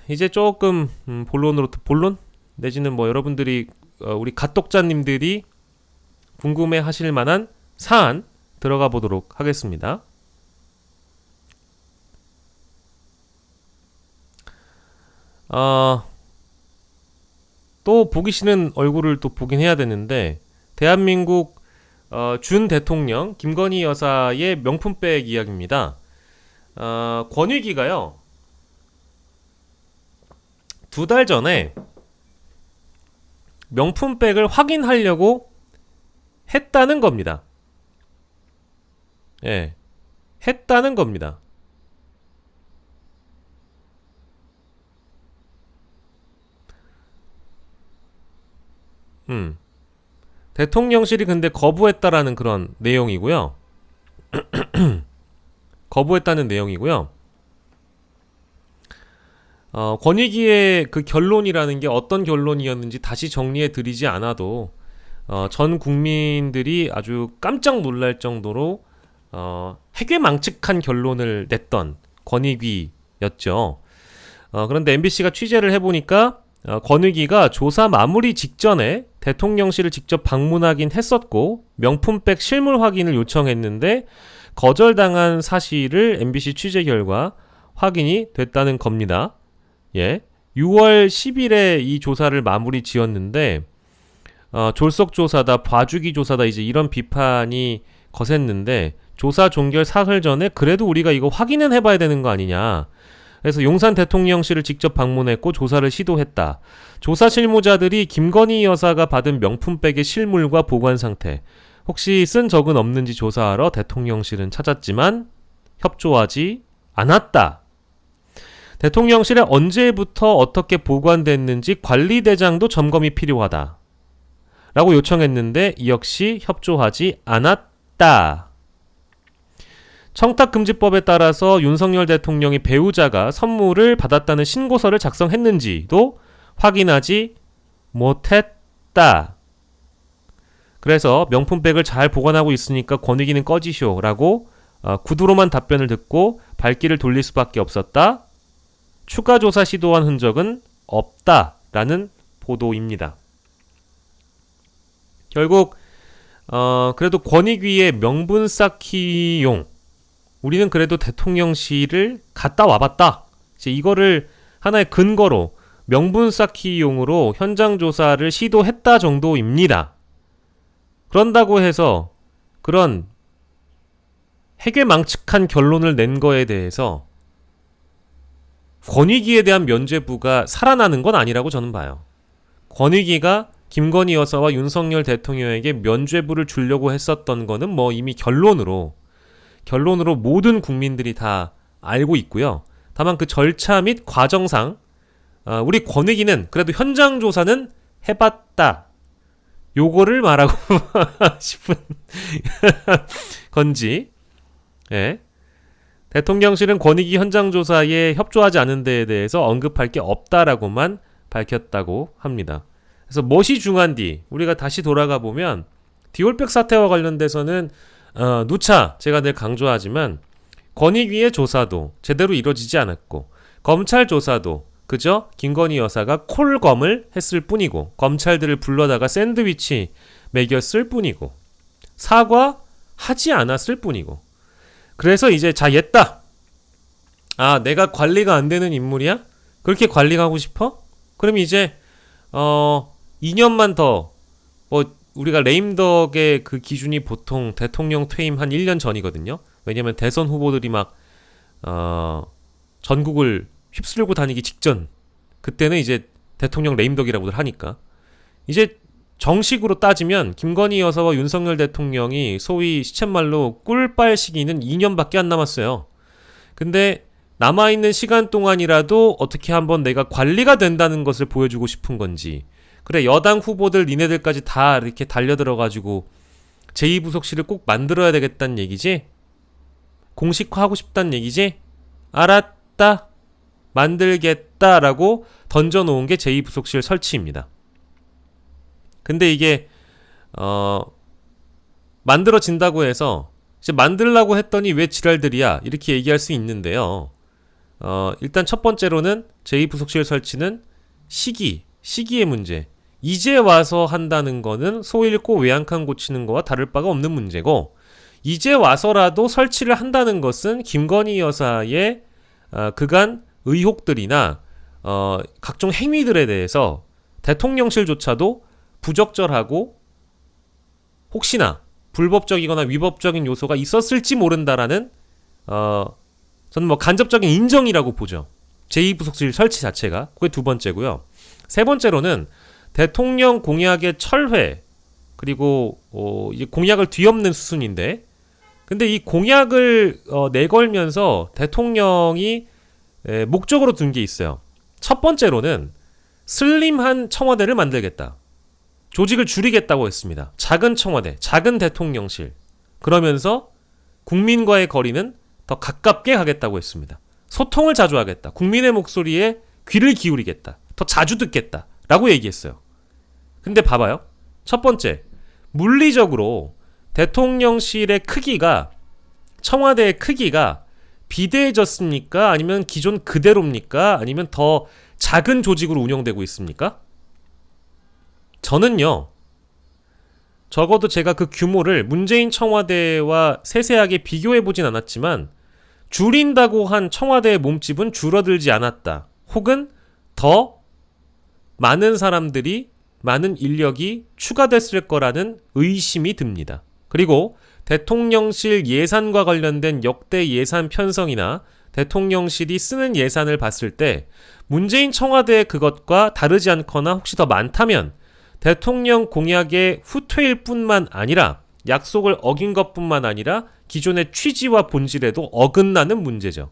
이제 조금 본론 내지는 뭐 여러분들이 우리 갓독자님들이 궁금해 하실 만한 사안 들어가 보도록 하겠습니다. 어, 또 보기 싫은 얼굴을 또 보긴 해야 되는데, 대한민국 준 대통령 김건희 여사의 명품백 이야기입니다. 권익위가요, 2달 전에 명품백을 확인하려고 했다는 겁니다. 예, 했다는 겁니다. 음, 대통령실이 근데 거부했다라는 그런 내용이고요. 거부했다는 내용이고요. 권익위의 그 결론이라는 게 어떤 결론이었는지 다시 정리해 드리지 않아도 전 국민들이 아주 깜짝 놀랄 정도로 해괴망측한 결론을 냈던 권익위였죠. 그런데 MBC가 취재를 해보니까 권익위가 조사 마무리 직전에 대통령실을 직접 방문하긴 했었고 명품백 실물 확인을 요청했는데 거절당한 사실을 MBC 취재 결과 확인이 됐다는 겁니다. 예. 6월 10일에 이 조사를 마무리 지었는데 졸속 조사다, 봐주기 조사다 이제 이런 비판이 거셌는데 조사 종결 사흘 전에 그래도 우리가 이거 확인은 해봐야 되는 거 아니냐. 그래서 용산 대통령실을 직접 방문했고 조사를 시도했다. 조사 실무자들이 김건희 여사가 받은 명품백의 실물과 보관 상태, 혹시 쓴 적은 없는지 조사하러 대통령실은 찾았지만 협조하지 않았다. 대통령실에 언제부터 어떻게 보관됐는지 관리대장도 점검이 필요하다. 라고 요청했는데 이 역시 협조하지 않았다. 청탁금지법에 따라서 윤석열 대통령이 배우자가 선물을 받았다는 신고서를 작성했는지도 확인하지 못했다. 그래서 명품백을 잘 보관하고 있으니까 권익위는 꺼지쇼 라고 구두로만 답변을 듣고 발길을 돌릴 수밖에 없었다. 추가 조사 시도한 흔적은 없다라는 보도입니다. 결국 그래도 권익위의 명분 쌓기용, 우리는 그래도 대통령실을 갔다 와봤다, 이제 이거를 하나의 근거로 명분 쌓기용으로 현장 조사를 시도했다 정도입니다. 그런다고 해서 그런 해괴망측한 결론을 낸 거에 대해서 권익위에 대한 면죄부가 살아나는 건 아니라고 저는 봐요. 권익위가 김건희 여사와 윤석열 대통령에게 면죄부를 주려고 했었던 거는 뭐 이미 결론으로 모든 국민들이 다 알고 있고요. 다만 그 절차 및 과정상 우리 권익위는 그래도 현장 조사는 해봤다, 요거를 말하고 싶은 건지. 예. 대통령실은 권익위 현장 조사에 협조하지 않은 데에 대해서 언급할 게 없다라고만 밝혔다고 합니다. 그래서 무엇이 중요한디 우리가 다시 돌아가 보면 디올백 사태와 관련돼서는 누차 제가 늘 강조하지만 권익위의 조사도 제대로 이루어지지 않았고 검찰 조사도 그저 김건희 여사가 콜검을 했을 뿐이고 검찰들을 불러다가 샌드위치 먹였을 뿐이고 사과하지 않았을 뿐이고, 그래서 이제 자 옛다, 내가 관리가 안 되는 인물이야? 그렇게 관리가 하고 싶어? 그럼 이제 2년만 더, 뭐 우리가 레임덕의 그 기준이 보통 대통령 퇴임 한 1년 전이거든요. 왜냐면 대선 후보들이 막 전국을 휩쓸고 다니기 직전, 그때는 이제 대통령 레임덕이라고들 하니까 이제 정식으로 따지면 김건희 여사와 윤석열 대통령이 소위 시쳇말로 꿀빨 시기는 2년밖에 안 남았어요. 근데 남아있는 시간 동안이라도 어떻게 한번 내가 관리가 된다는 것을 보여주고 싶은 건지, 그래 여당 후보들 니네들까지 다 이렇게 달려들어가지고 제2부속실을 꼭 만들어야 되겠다는 얘기지? 공식화하고 싶다는 얘기지? 알았다, 만들겠다라고 던져놓은 게 제2부속실 설치입니다. 근데 이게 만들어진다고 해서 이제 만들라고 했더니 왜 지랄들이야 이렇게 얘기할 수 있는데요. 일단 첫 번째로는 제2부속실 설치는 시기의 문제. 이제 와서 한다는 거는 소 잃고 외 한 칸 고치는 거와 다를 바가 없는 문제고, 이제 와서라도 설치를 한다는 것은 김건희 여사의 그간 의혹들이나 각종 행위들에 대해서 대통령실조차도 부적절하고 혹시나 불법적이거나 위법적인 요소가 있었을지 모른다라는 저는 뭐 간접적인 인정이라고 보죠. 제2부속실 설치 자체가. 그게 두 번째고요. 세 번째로는 대통령 공약의 철회, 그리고 이제 공약을 뒤엎는 수순인데, 근데 이 공약을 내걸면서 대통령이 목적으로 둔 게 있어요. 첫 번째로는 슬림한 청와대를 만들겠다. 조직을 줄이겠다고 했습니다. 작은 청와대, 작은 대통령실. 그러면서 국민과의 거리는 더 가깝게 가겠다고 했습니다. 소통을 자주 하겠다. 국민의 목소리에 귀를 기울이겠다. 더 자주 듣겠다. 라고 얘기했어요. 근데 봐봐요. 첫 번째, 물리적으로 대통령실의 크기가, 청와대의 크기가 비대해졌습니까? 아니면 기존 그대로입니까? 아니면 더 작은 조직으로 운영되고 있습니까? 저는요, 적어도 제가 그 규모를 문재인 청와대와 세세하게 비교해보진 않았지만 줄인다고 한 청와대의 몸집은 줄어들지 않았다. 혹은 더 많은 사람들이, 많은 인력이 추가됐을 거라는 의심이 듭니다. 그리고 대통령실 예산과 관련된 역대 예산 편성이나 대통령실이 쓰는 예산을 봤을 때 문재인 청와대의 그것과 다르지 않거나 혹시 더 많다면 대통령 공약의 후퇴일 뿐만 아니라 약속을 어긴 것뿐만 아니라 기존의 취지와 본질에도 어긋나는 문제죠.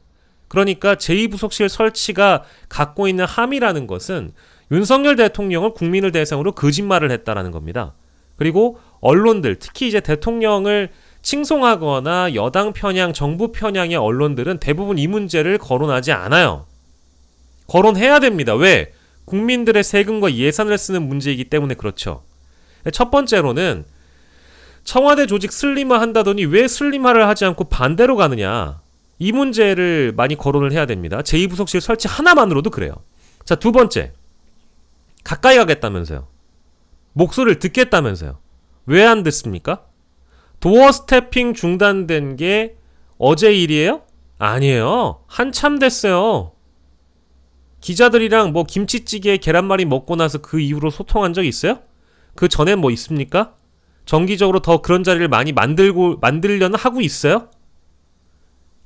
그러니까 제2부속실 설치가 갖고 있는 함이라는 것은 윤석열 대통령을 국민을 대상으로 거짓말을 했다라는 겁니다. 그리고 언론들, 특히 이제 대통령을 칭송하거나 여당 편향, 정부 편향의 언론들은 대부분 이 문제를 거론하지 않아요. 거론해야 됩니다. 왜? 국민들의 세금과 예산을 쓰는 문제이기 때문에 그렇죠. 첫 번째로는 청와대 조직 슬림화 한다더니 왜 슬림화를 하지 않고 반대로 가느냐. 이 문제를 많이 거론을 해야 됩니다. 제2부속실 설치 하나만으로도 그래요. 자, 두 번째. 가까이 가겠다면서요. 목소리를 듣겠다면서요. 왜 안 듣습니까? 도어 스태핑 중단된 게 어제 일이에요? 아니에요. 한참 됐어요. 기자들이랑 뭐 김치찌개 계란말이 먹고 나서 그 이후로 소통한 적 있어요? 그 전에 뭐 있습니까? 정기적으로 더 그런 자리를 많이 만들려는 하고 있어요?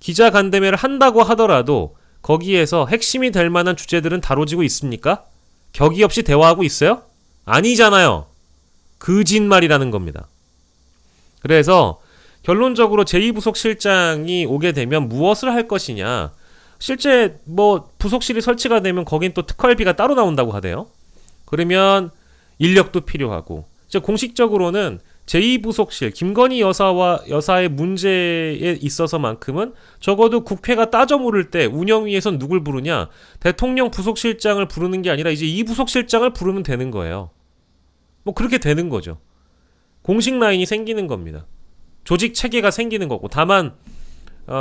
기자간담회를 한다고 하더라도 거기에서 핵심이 될 만한 주제들은 다뤄지고 있습니까? 격이 없이 대화하고 있어요? 아니잖아요. 거짓말이라는 겁니다. 그래서 결론적으로 제2부속실장이 오게 되면 무엇을 할 것이냐. 실제 뭐 부속실이 설치가 되면 거긴 또 특활비가 따로 나온다고 하대요. 그러면 인력도 필요하고, 이제 공식적으로는 제2부속실 김건희 여사의 문제에 있어서만큼은 적어도 국회가 따져 물을 때 운영위에선 누굴 부르냐, 대통령 부속실장을 부르는 게 아니라 이제 이 부속실장을 부르면 되는 거예요. 뭐 그렇게 되는 거죠. 공식 라인이 생기는 겁니다. 조직 체계가 생기는 거고, 다만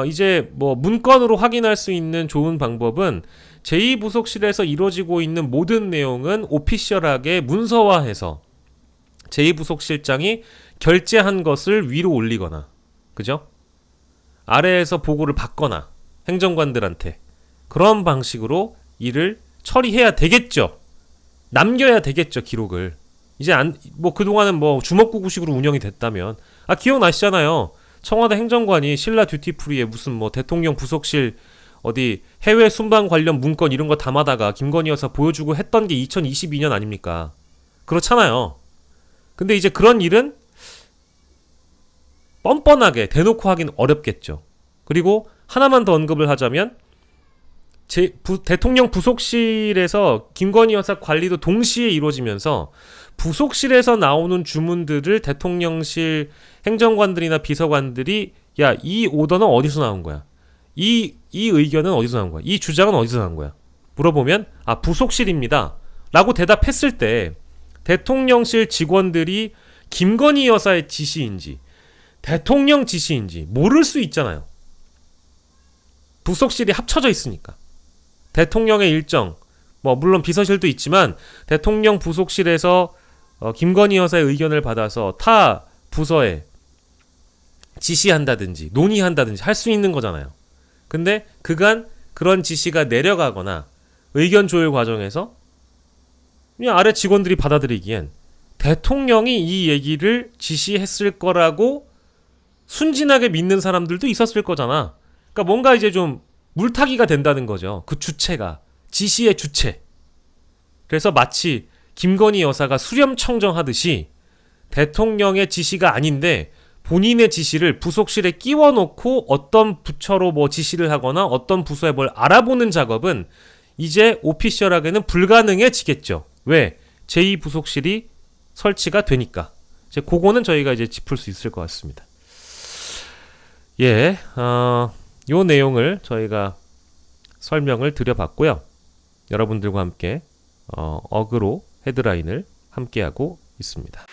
이제 뭐 문건으로 확인할 수 있는 좋은 방법은 제2부속실에서 이루어지고 있는 모든 내용은 오피셜하게 문서화해서 제2부속실장이 결재한 것을 위로 올리거나, 그죠? 아래에서 보고를 받거나 행정관들한테 그런 방식으로 일을 처리해야 되겠죠. 남겨야 되겠죠, 기록을. 이제 뭐 그동안은 뭐 주먹구구식으로 운영이 됐다면, 기억나시잖아요. 청와대 행정관이 신라 듀티프리에 무슨 뭐 대통령 부속실 어디 해외 순방 관련 문건 이런 거 담아다가 김건희 여사 보여주고 했던 게 2022년 아닙니까? 그렇잖아요. 근데 이제 그런 일은 뻔뻔하게 대놓고 하긴 어렵겠죠. 그리고 하나만 더 언급을 하자면 대통령 부속실에서 김건희 여사 관리도 동시에 이루어지면서 부속실에서 나오는 주문들을 대통령실 행정관들이나 비서관들이 야, 이 오더는 어디서 나온 거야? 이 의견은 어디서 나온 거야? 이 주장은 어디서 나온 거야? 물어보면 부속실입니다 라고 대답했을 때 대통령실 직원들이 김건희 여사의 지시인지 대통령 지시인지 모를 수 있잖아요. 부속실이 합쳐져 있으니까. 대통령의 일정, 뭐 물론 비서실도 있지만 대통령 부속실에서 김건희 여사의 의견을 받아서 타 부서에 지시한다든지 논의한다든지 할 수 있는 거잖아요. 근데 그간 그런 지시가 내려가거나 의견 조율 과정에서 그냥 아래 직원들이 받아들이기엔 대통령이 이 얘기를 지시했을 거라고 순진하게 믿는 사람들도 있었을 거잖아. 그러니까 뭔가 이제 좀 물타기가 된다는 거죠. 그 주체가. 지시의 주체. 그래서 마치 김건희 여사가 수렴청정하듯이 대통령의 지시가 아닌데 본인의 지시를 부속실에 끼워놓고 어떤 부처로 뭐 지시를 하거나 어떤 부서에 뭘 알아보는 작업은 이제 오피셜하게는 불가능해지겠죠. 왜? 제2부속실이 설치가 되니까. 이제 그거는 저희가 이제 짚을 수 있을 것 같습니다. 예, 요 내용을 저희가 설명을 드려봤고요. 여러분들과 함께 어그로 헤드라인을 함께하고 있습니다.